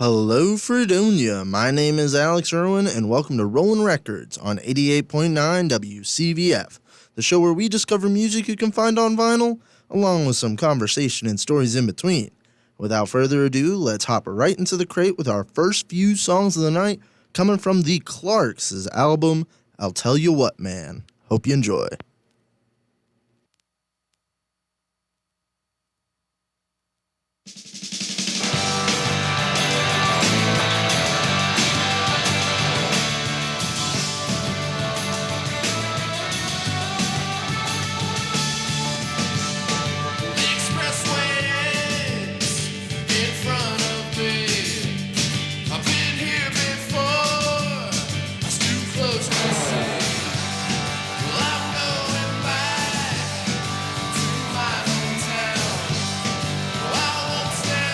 Hello, Fredonia. My name is Alex Irwin, and welcome to Rollin Records on 88.9 WCVF, the show where we discover music you can find on vinyl, along with some conversation and stories in between. Without further ado, let's hop right into the crate with our first few songs of the night, coming from the Clarks' album, I'll Tell You What, Man. Hope you enjoy. Stand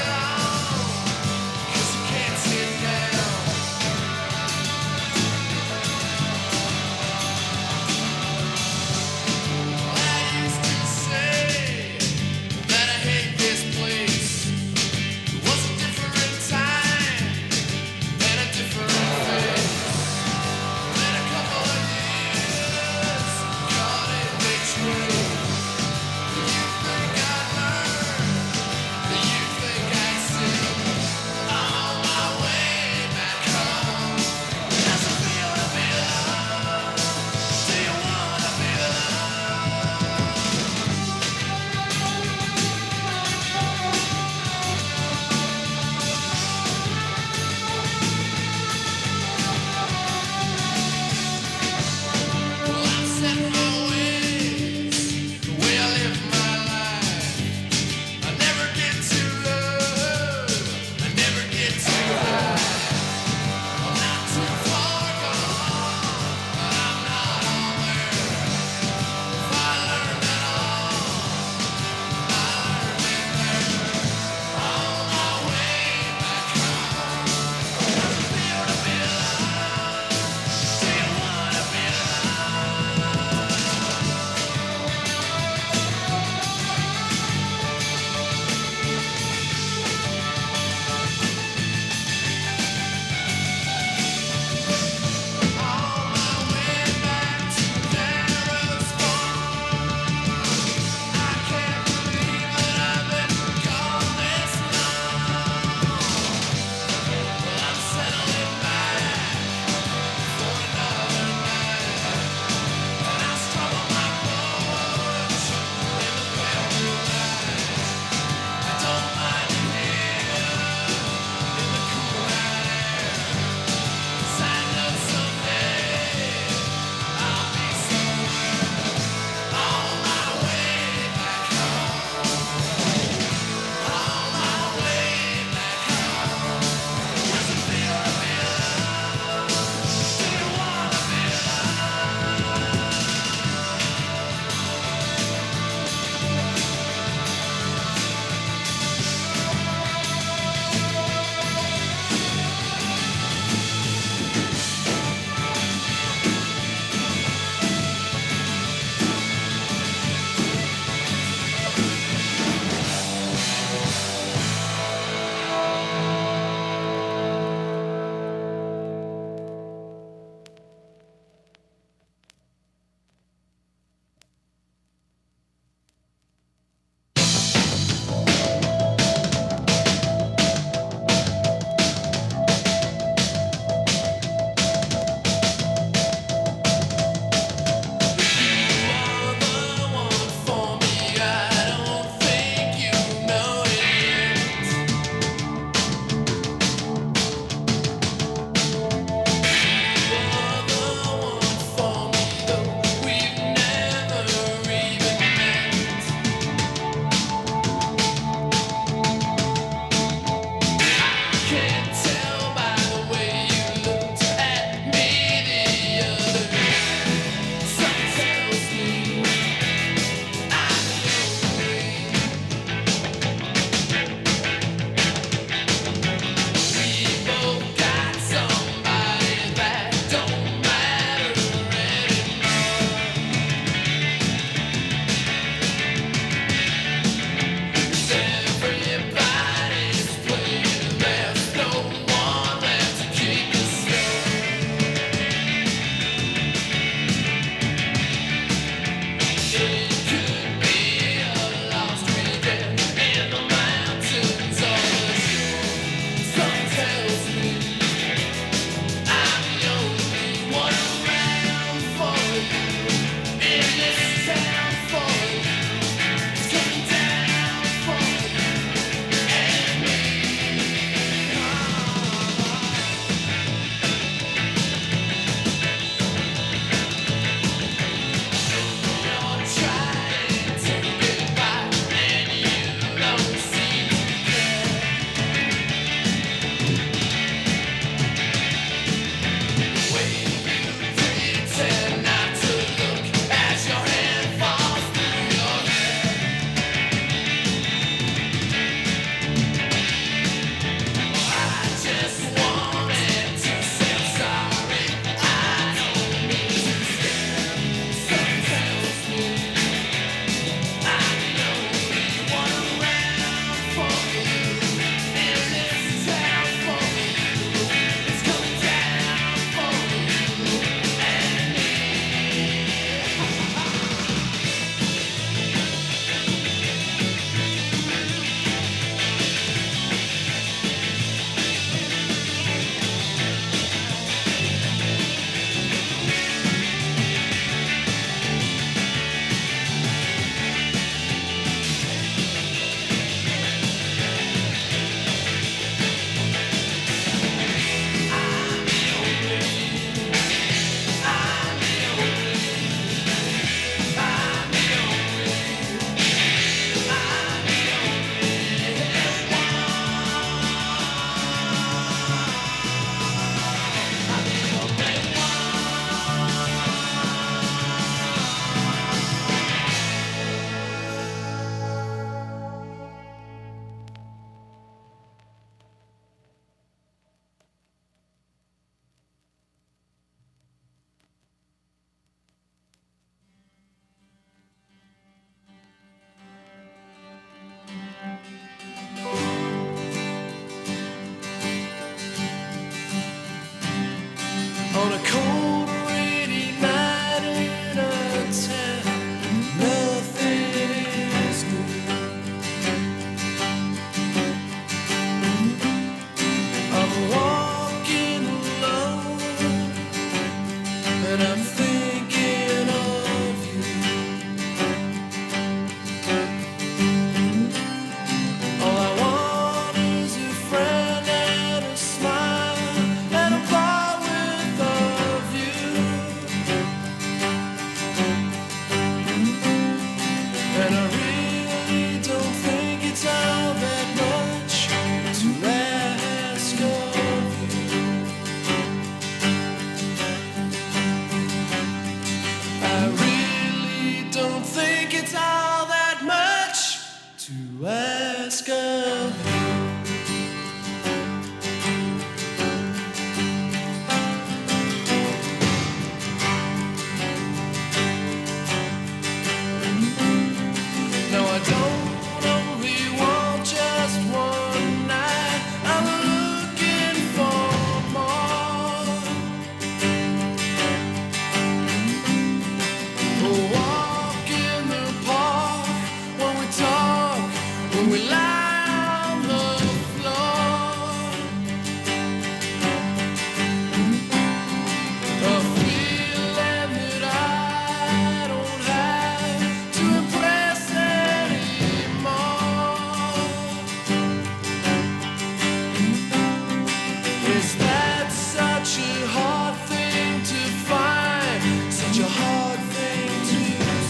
such a hard thing to find, such a hard thing to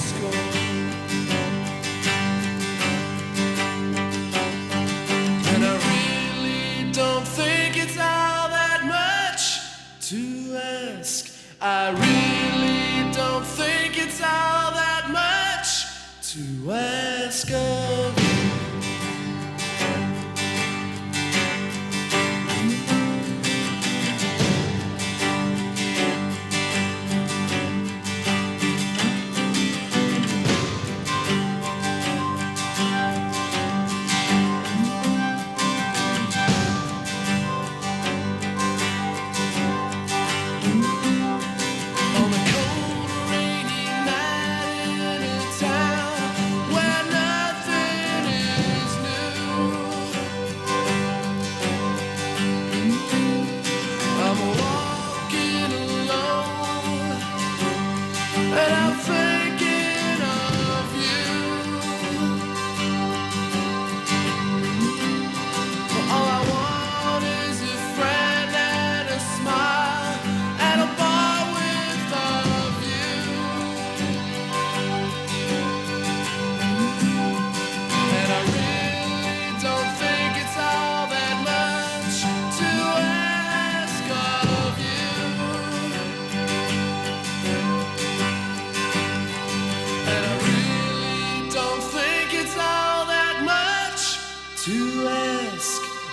score. And I really don't think it's all that much to ask. I really don't think it's all that much to ask of you.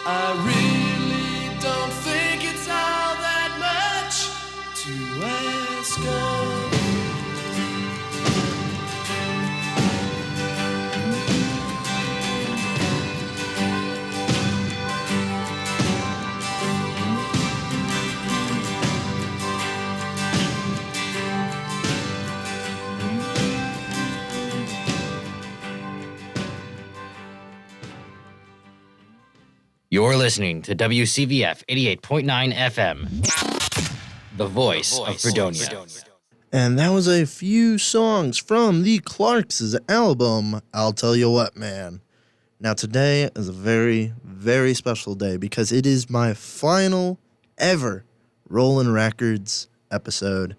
I really don't think it's all that much to ask of you. You're listening to WCVF 88.9 FM, the voice of Fredonia. And that was a few songs from the Clarks' album, I'll Tell You What, Man. Now today is a very, very special day because it is my final ever Rollin Records episode.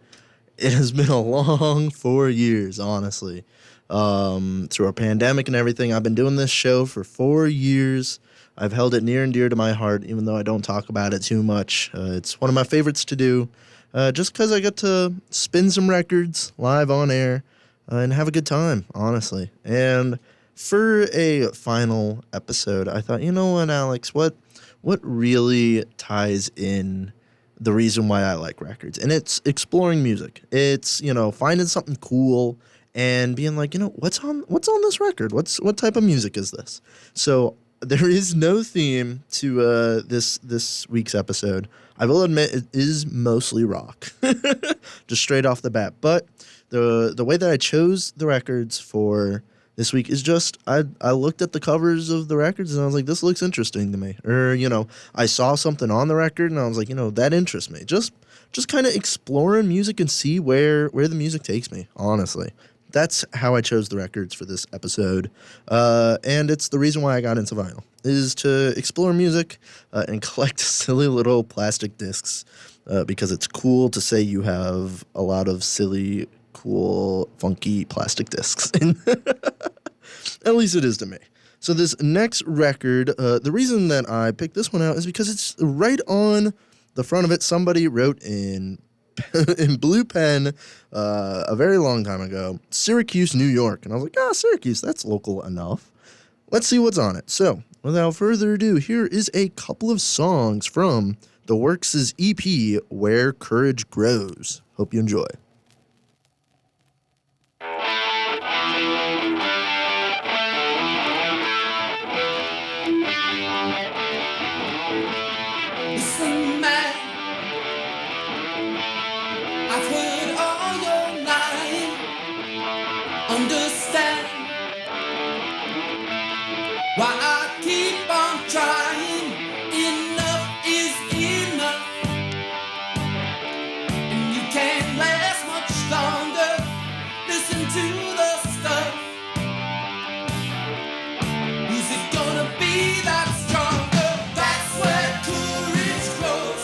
It has been a long 4 years, honestly. Through our pandemic and everything, I've been doing this show for 4 years. I've held it near and dear to my heart, even though I don't talk about it too much. It's one of my favorites to do, just because I get to spin some records live on air and have a good time, honestly. And for a final episode, I thought, you know what, Alex, what really ties in the reason why I like records? And it's exploring music. It's, finding something cool and being like, what's on this record? What type of music is this? So there is no theme to this week's episode. I will admit it is mostly rock, just straight off the bat. But the way that I chose the records for this week is just I looked at the covers of the records and I was like, this looks interesting to me. Or I saw something on the record and I was like, that interests me. Just kind of exploring music and see where the music takes me. Honestly. That's how I chose the records for this episode, and it's the reason why I got into vinyl, is to explore music and collect silly little plastic discs, because it's cool to say you have a lot of silly, cool, funky plastic discs. At least it is to me. So this next record, the reason that I picked this one out is because it's right on the front of it. Somebody wrote in blue pen a very long time ago, Syracuse, New York. And I was like, Syracuse, that's local enough. Let's see what's on it. So, without further ado, here is a couple of songs from the Works' EP, Where Courage Grows. Hope you enjoy. Understand why I keep on trying. Enough is enough, and you can't last much longer. Listen to the stuff. Is it gonna be that stronger? That's where courage grows.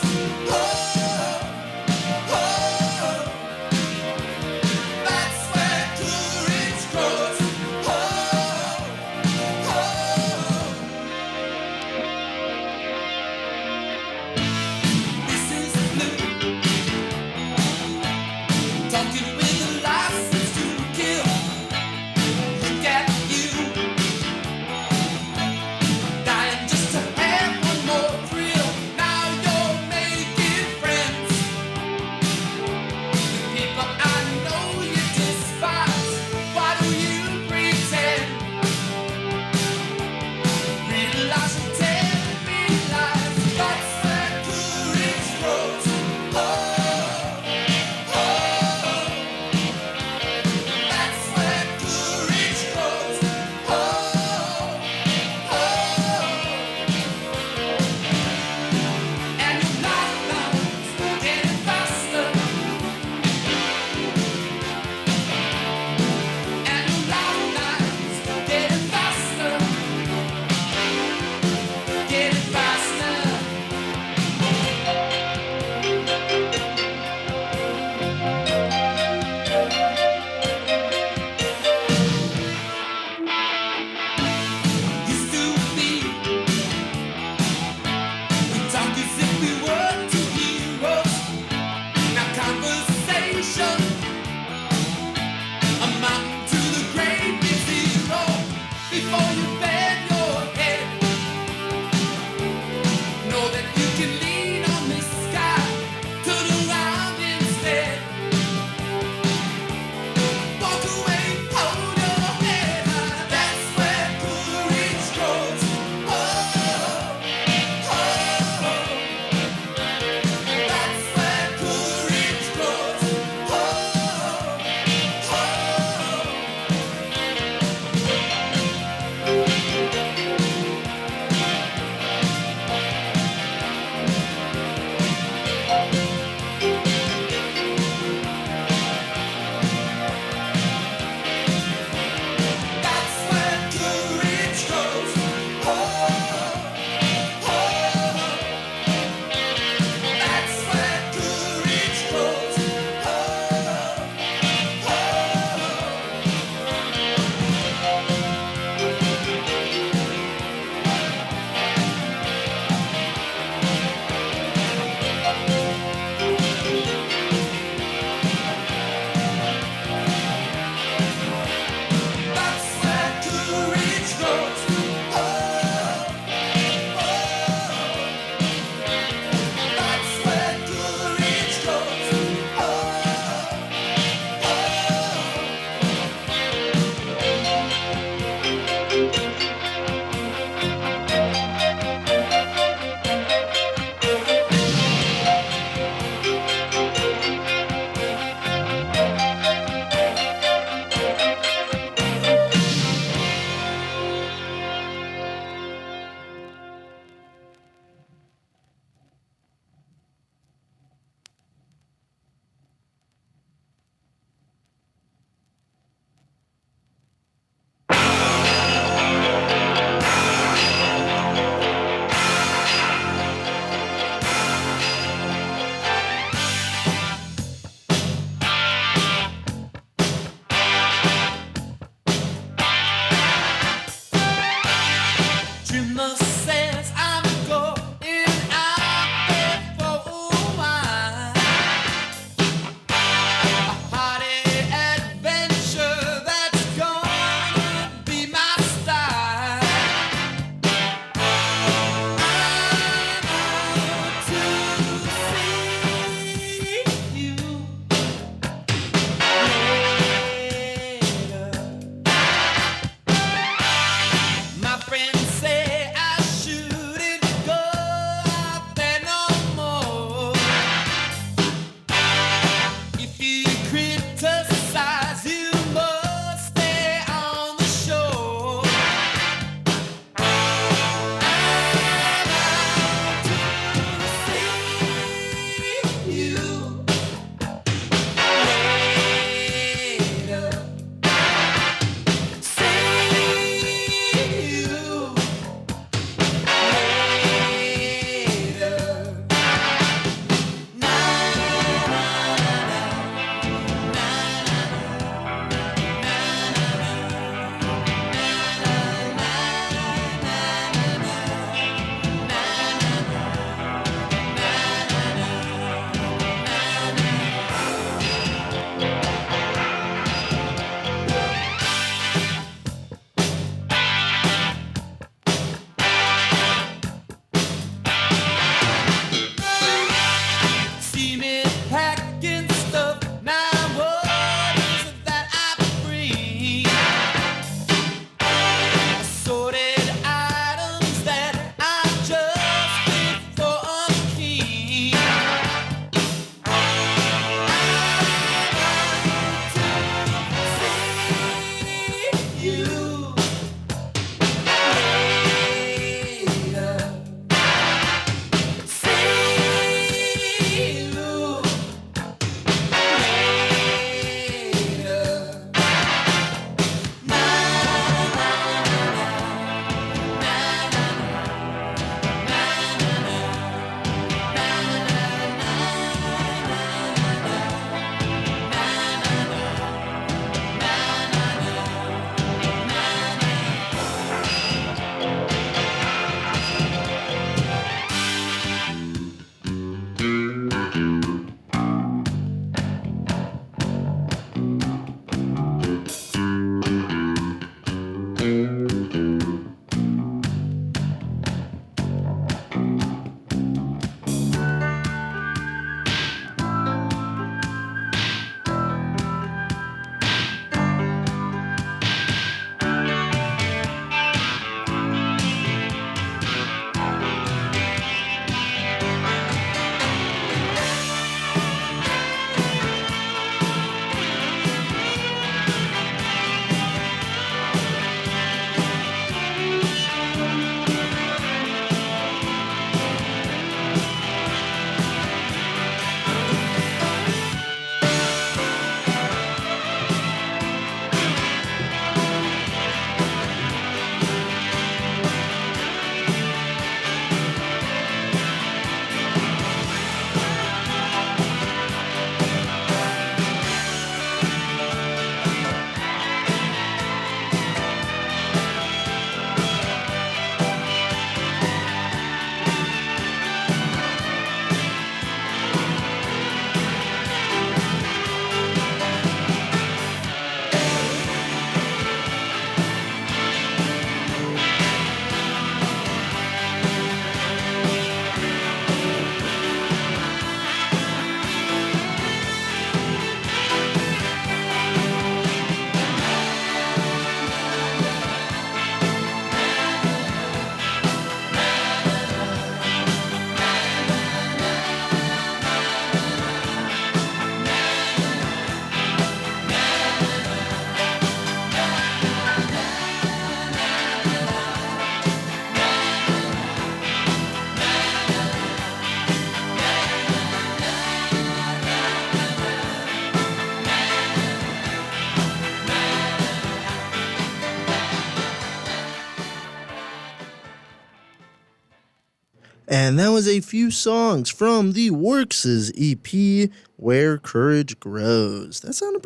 And that was a few songs from the Works' EP, Where Courage Grows. That sounded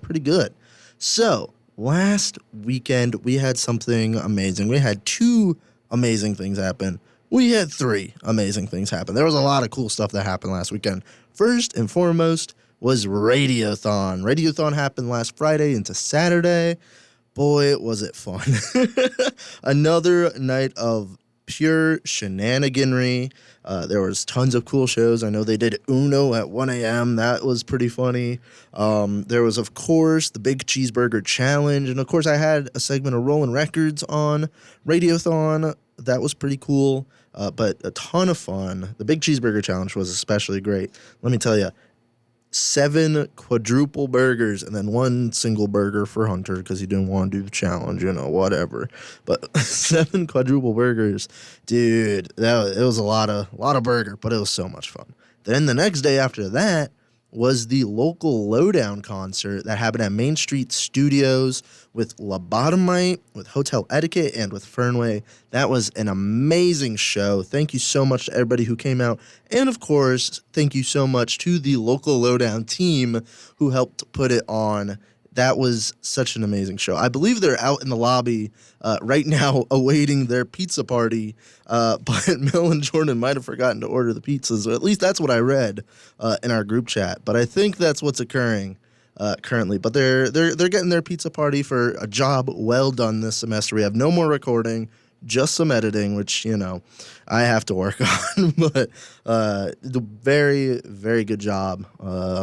pretty good. So, last weekend, we had something amazing. We had two amazing things happen. We had three amazing things happen. There was a lot of cool stuff that happened last weekend. First and foremost was Radiothon. Radiothon happened last Friday into Saturday. Boy, was it fun. Another night of pure shenaniganry. There was tons of cool shows. I know they did Uno at 1 a.m. That was pretty funny. There was, of course, the Big Cheeseburger Challenge. And, of course, I had a segment of Rollin Records on Radiothon. That was pretty cool, but a ton of fun. The Big Cheeseburger Challenge was especially great. Let me tell you, 7 quadruple burgers and then 1 single burger for Hunter because he didn't want to do the challenge, whatever. But 7 quadruple burgers, dude, it was a lot of burger, but it was so much fun. Then the next day after that was the local Lowdown concert that happened at Main Street Studios with Lobotomite, with Hotel Etiquette, and with Fernway. That was an amazing show. Thank you so much to everybody who came out. And, of course, thank you so much to the local Lowdown team who helped put it on. That was such an amazing show. I believe they're out in the lobby right now awaiting their pizza party, but Mel and Jordan might have forgotten to order the pizzas, or at least that's what I read in our group chat. But I think that's what's occurring currently. But they're getting their pizza party for a job well done this semester. We have no more recording, just some editing, which, I have to work on. But the very, very good job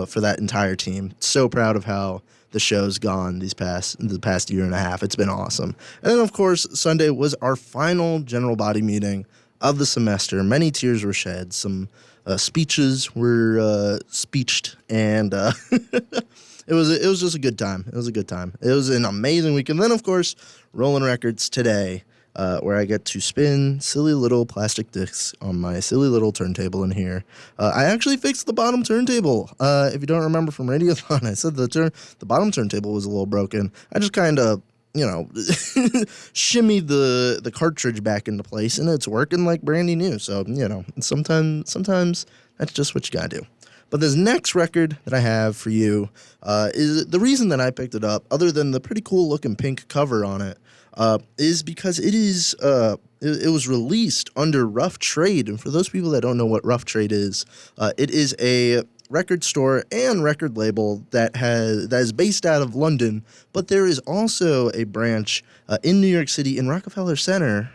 for that entire team. So proud of how the show's gone the past year and a half. It's been awesome. And then, of course, Sunday was our final general body meeting of the semester. Many tears were shed. Some speeches were speeched, and it was just a good time. It was a good time. It was an amazing week. And then, of course, Rollin Records today, where I get to spin silly little plastic discs on my silly little turntable in here. I actually fixed the bottom turntable. If you don't remember from Radiothon, I said the bottom turntable was a little broken. I just kind of, shimmied the cartridge back into place, and it's working like brandy new. So, sometimes that's just what you gotta do. But this next record that I have for you is the reason that I picked it up, other than the pretty cool looking pink cover on it, is because it was released under Rough Trade. And for those people that don't know what Rough Trade is, it is a record store and record label that is based out of London, but there is also a branch in New York City in Rockefeller Center,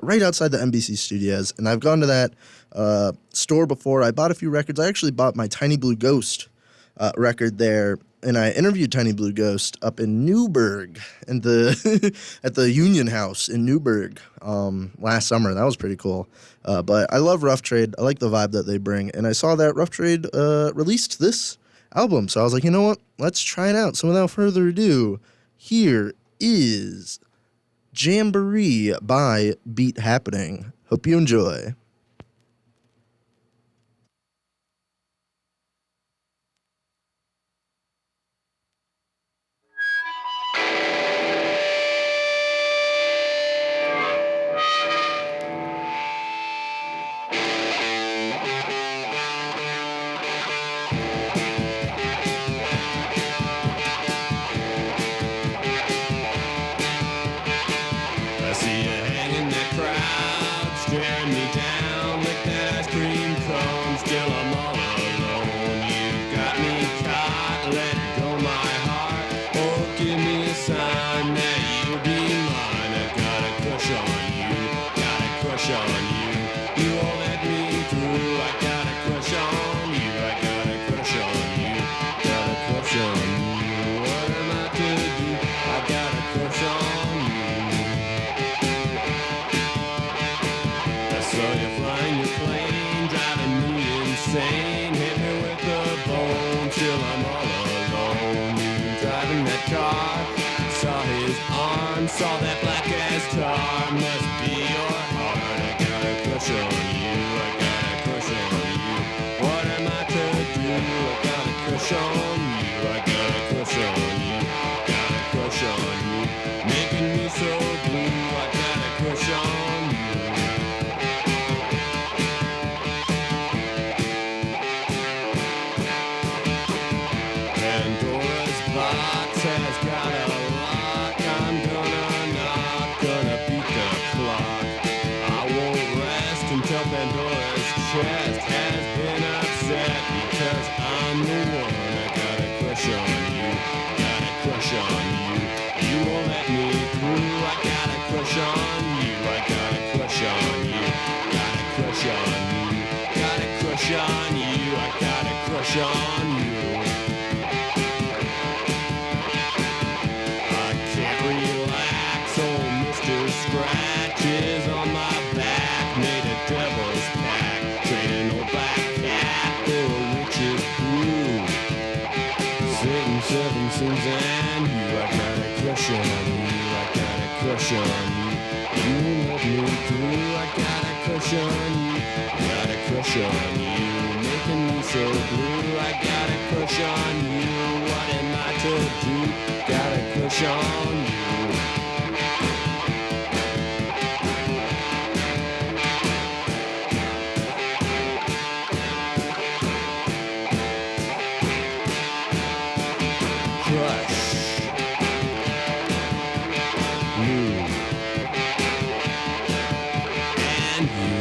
right outside the NBC studios. And I've gone to that store before. I bought a few records. I actually bought my Tiny Blue Ghost record there, and I interviewed Tiny Blue Ghost up in Newburgh at the Union House in Newburgh last summer. That was pretty cool. But I love Rough Trade. I like the vibe that they bring. And I saw that Rough Trade released this album. So I was like, you know what? Let's try it out. So without further ado, here is Jamboree by Beat Happening. Hope you enjoy. I see you hanging that crowd, staring me down like that ice cream cone. Still I'm all alone. You've got me caught, let go my heart. Oh, give me a sign that you'll be mine. I got a crush on you, got a crush on you. You won't let me through. I got a crush on you, I got a crush on you, got a crush on you. What am I to do? I got a crush on you. I saw you flying your plane, driving me insane. Hit me with a bone till I'm all alone. You driving that car, saw his arm, saw that black ass car. Must be your heart. I got a crush on you, I got a crush on you. What am I to do? I got a crush on you, I got a crush on you, got a crush on you. Making me so blue, I got a crush on you. past has been upset because I'm the one. I got a crush on you, got a crush on you. You won't let me through. I got a crush on you, I got a crush on you, got a crush on you, got a crush on you, I got a crush on you. I can't relax, old Mr. Scratches on my back, made a devil's pack, trading old black cat for a witch's brew. Satan, seven sins and you, I got a crush on you, I got a crush on you. You let me through, I got a crush on you, got a crush on you, making me so blue. I got a crush on you, what am I to do? Got a crush on you. Crush you and you.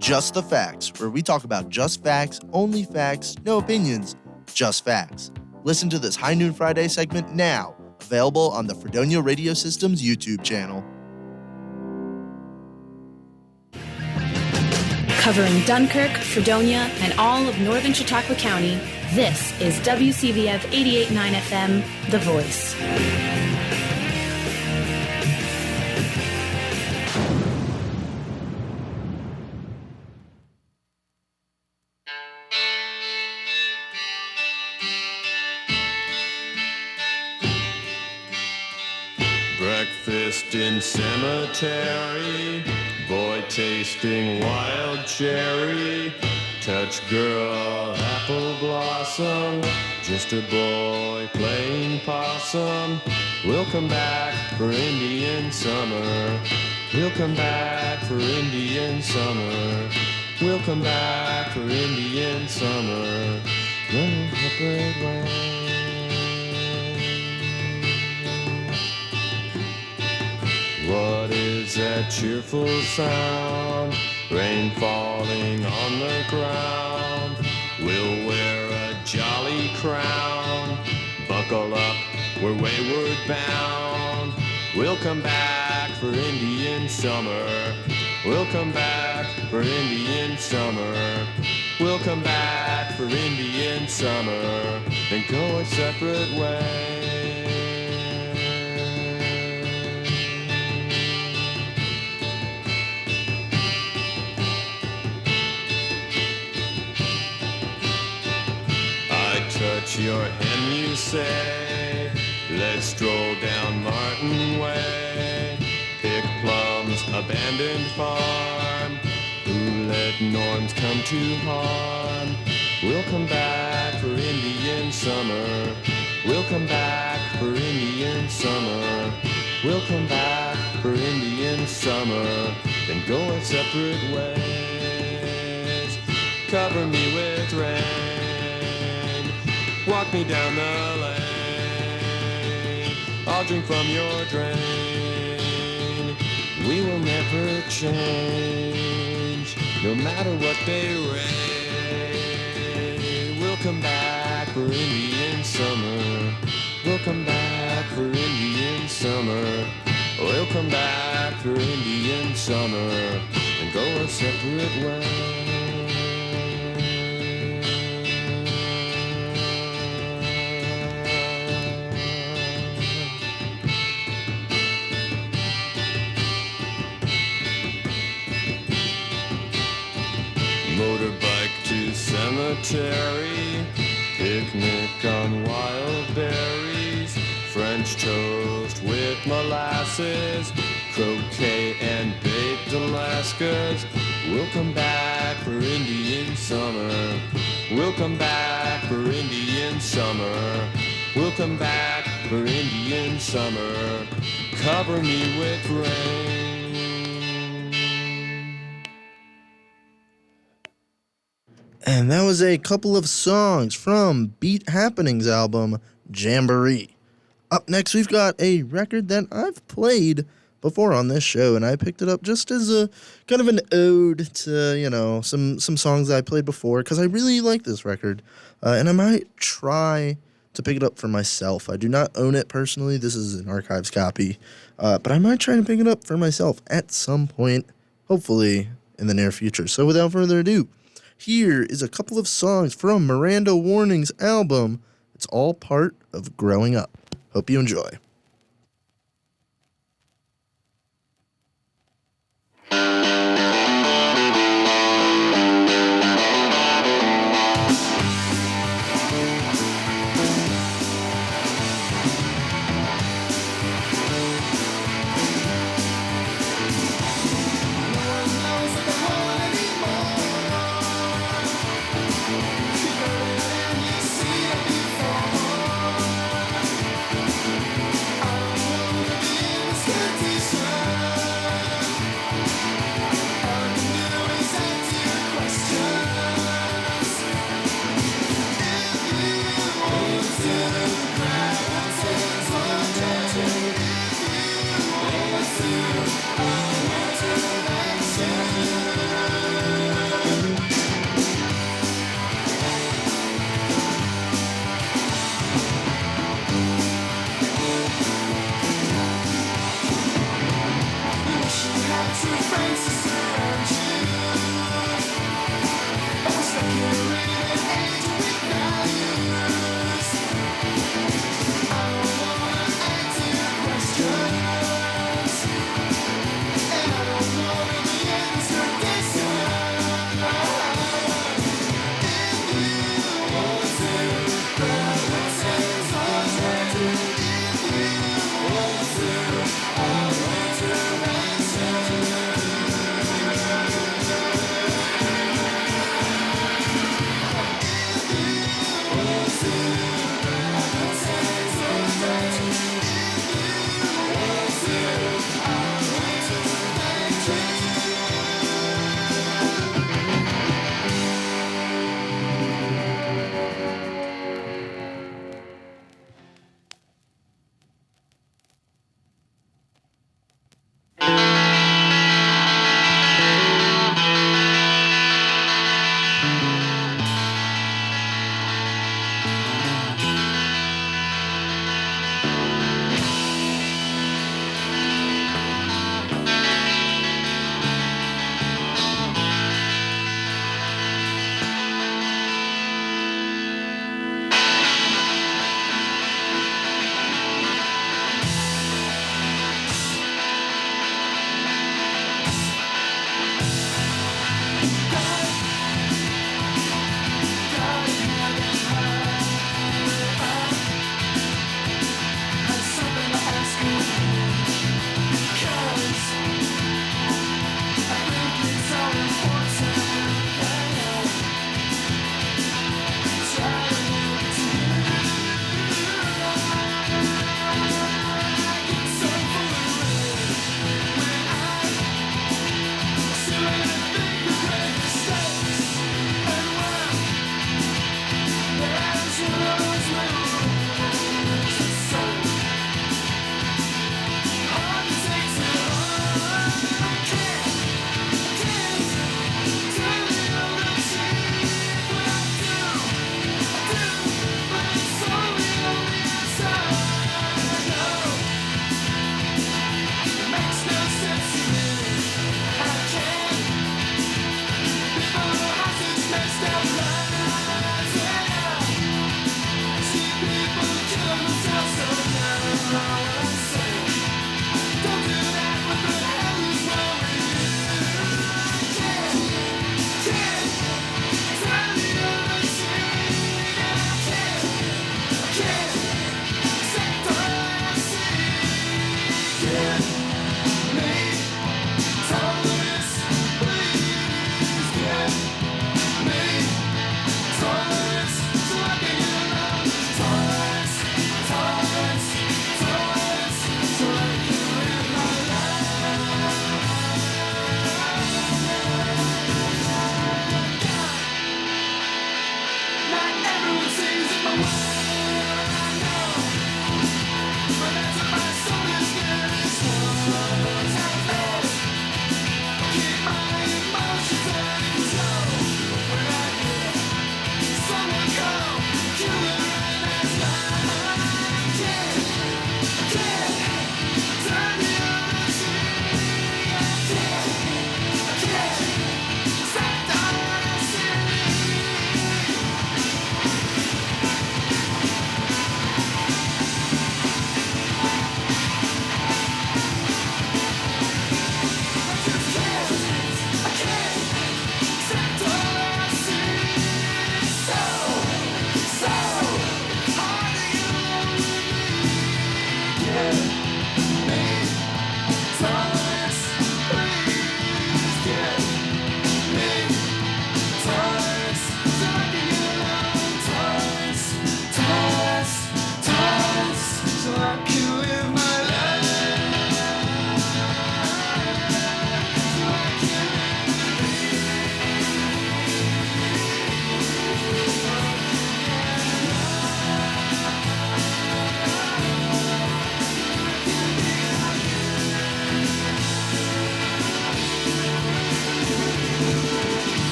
Just the Facts, where we talk about just facts, only facts, no opinions, just facts. Listen to this High Noon Friday segment now, available on the Fredonia Radio System's YouTube channel. Covering Dunkirk, Fredonia, and all of northern Chautauqua County, this is WCVF 88.9 FM, The Voice. Breakfast in cemetery, boy tasting wild cherry, touch girl apple blossom, just a boy playing possum. We'll come back for Indian summer, we'll come back for Indian summer, we'll come back for Indian summer. Running the bird way. gives a cheerful sound. Rain falling on the ground. We'll wear a jolly crown. Buckle up, we're wayward bound. We'll come back for Indian summer. We'll come back for Indian summer. We'll come back for Indian summer. Then go our separate ways. Touch your hem, you say. Let's stroll down Martin Way. Pick plums, abandoned farm. Who let norms come to harm? We'll come back for Indian summer. We'll come back for Indian summer. We'll come back for Indian summer. Then go our separate ways. Cover me with rain. Walk me down the lane. I'll drink from your drain. We will never change, no matter what they rain. We'll come back for Indian summer. We'll come back for Indian summer. We'll come back for Indian summer and go our separate ways. Motorbike to cemetery, picnic on wild berries, French toast with molasses, croquet and baked Alaskas. We'll come back for Indian summer. We'll come back for Indian summer. We'll come back for Indian summer. Cover me with rain. And that was a couple of songs from Beat Happening's album, Jamboree. Up next, we've got a record that I've played before on this show, and I picked it up just as a kind of an ode to, some songs that I played before, because I really like this record, and I might try to pick it up for myself. I do not own it personally. This is an archives copy, but I might try to pick it up for myself at some point, hopefully in the near future. So without further ado, here is a couple of songs from Miranda Warning's album. It's all part of growing up. Hope you enjoy.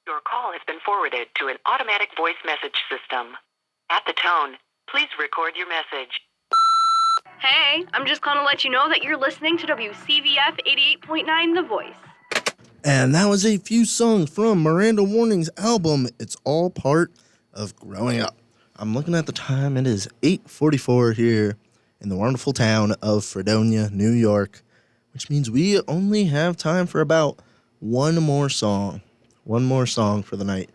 Your call has been forwarded to an automatic voice message system. At the tone, please record your message. Hey, I'm just calling to let you know that you're listening to WCVF 88.9 The Voice. And that was a few songs from Miranda Warning's album, It's All Part of Growing Up. I'm looking at the time. It is 8:44 here in the wonderful town of Fredonia, New York, which means we only have time for about one more song for the night.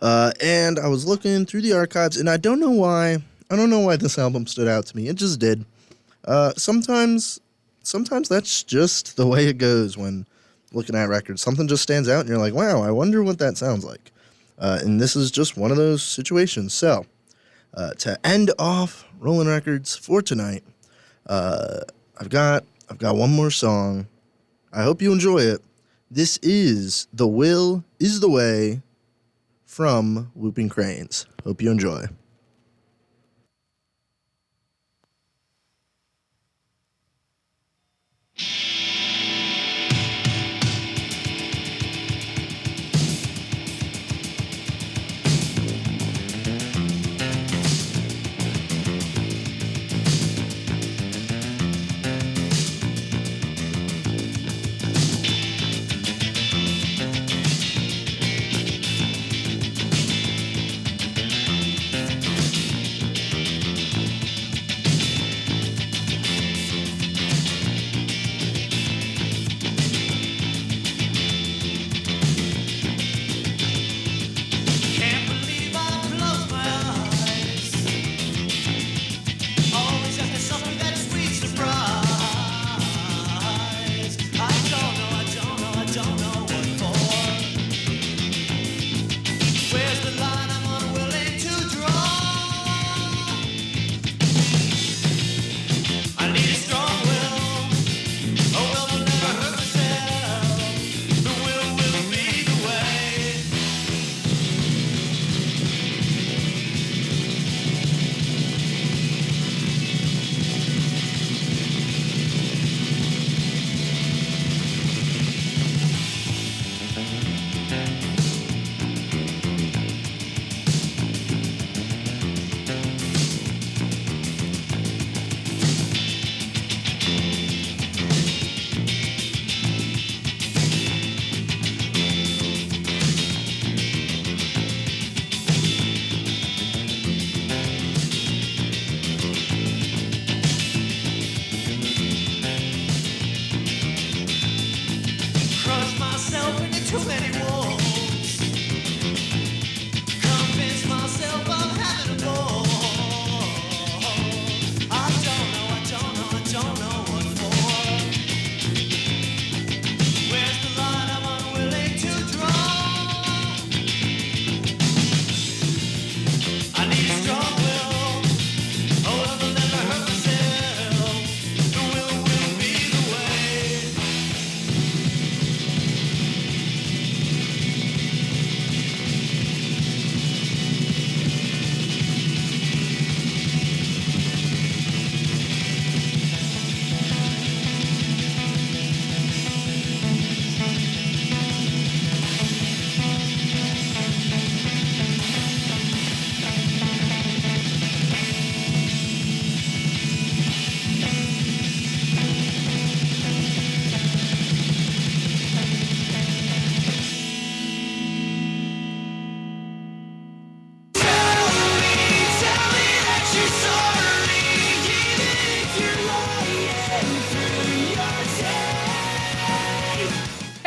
And I was looking through the archives, and I don't know why this album stood out to me. It just did. Sometimes that's just the way it goes when looking at records. Something just stands out, and you're like, wow, I wonder what that sounds like. And this is just one of those situations. So, to end off Rollin Records for tonight, I've got one more song. I hope you enjoy it. This is The Will Is the Way from Whooping Cranes. Hope you enjoy. Can't believe I closed my eyes. Always have something that sweet surprise. I don't know what for. Where's the line I'm unwilling to draw? I need a strong will. A will will never hurt myself. The will be the way. Crush myself into too many walls.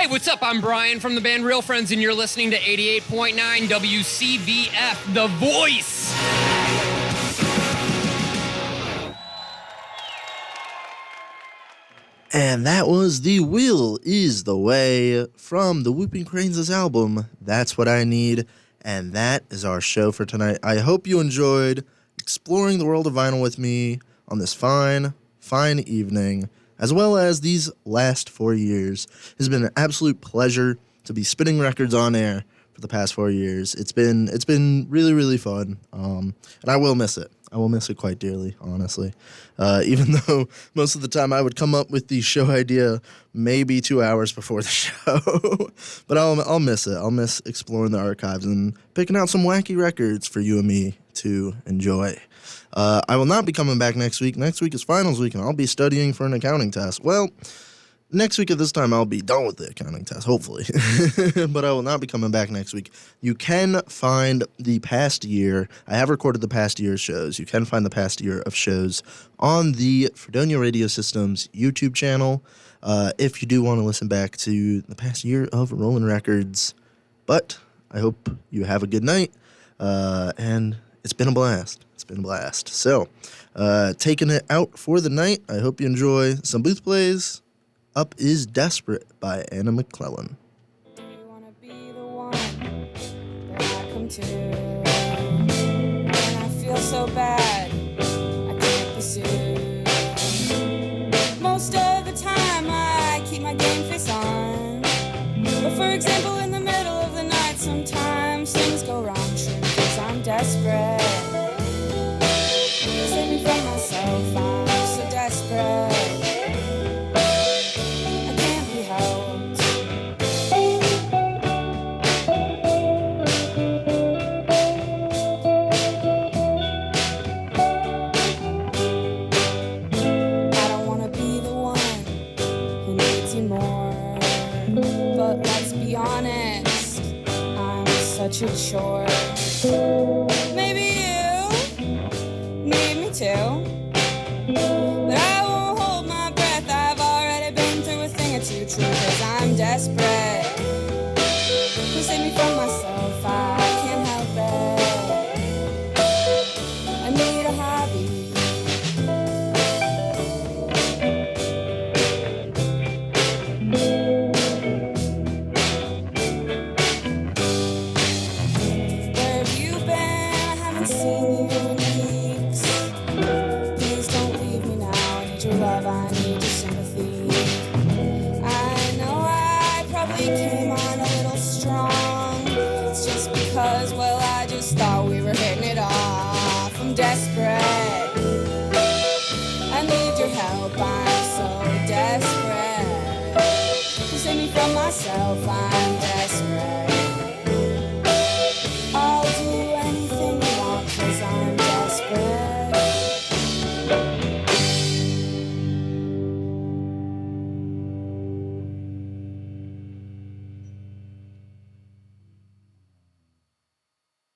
Hey, what's up? I'm Brian from the band Real Friends, and you're listening to 88.9 WCVF, The Voice. And that was The Will Is the Way from the Whooping Cranes' album, That's What I Need. And that is our show for tonight. I hope you enjoyed exploring the world of vinyl with me on this fine evening, as well as these last 4 years. It has been an absolute pleasure to be spinning records on air for the past 4 years. It's been really, really fun, and I will miss it. I will miss it quite dearly, honestly. Even though most of the time I would come up with the show idea maybe 2 hours before the show. But I'll miss it. I'll miss exploring the archives and picking out some wacky records for you and me to enjoy. I will not be coming back next week. Next week is finals week, and I'll be studying for an accounting test. Well, next week at this time, I'll be done with the accounting test, hopefully. But I will not be coming back next week. You can find the past year. I have recorded the past year's shows. You can find the past year of shows on the Fredonia Radio Systems YouTube channel if you do want to listen back to the past year of Rollin Records. But I hope you have a good night, and it's been a blast. It's been a blast. So, taking it out for the night, I hope you enjoy some booth plays. Up is Desperate by Anna McClellan. Do you want to be the one that I come to? And I feel so bad, I can't pursue. Most of the time I keep my game face on. But for example, in the middle of the night, sometimes things go wrong. True, 'cause I'm desperate. Save me from myself, I'm so desperate. Such a chore. Maybe you need me too, but I won't hold my breath. I've already been through a thing or two. True, 'cause I'm desperate. Please save me from myself.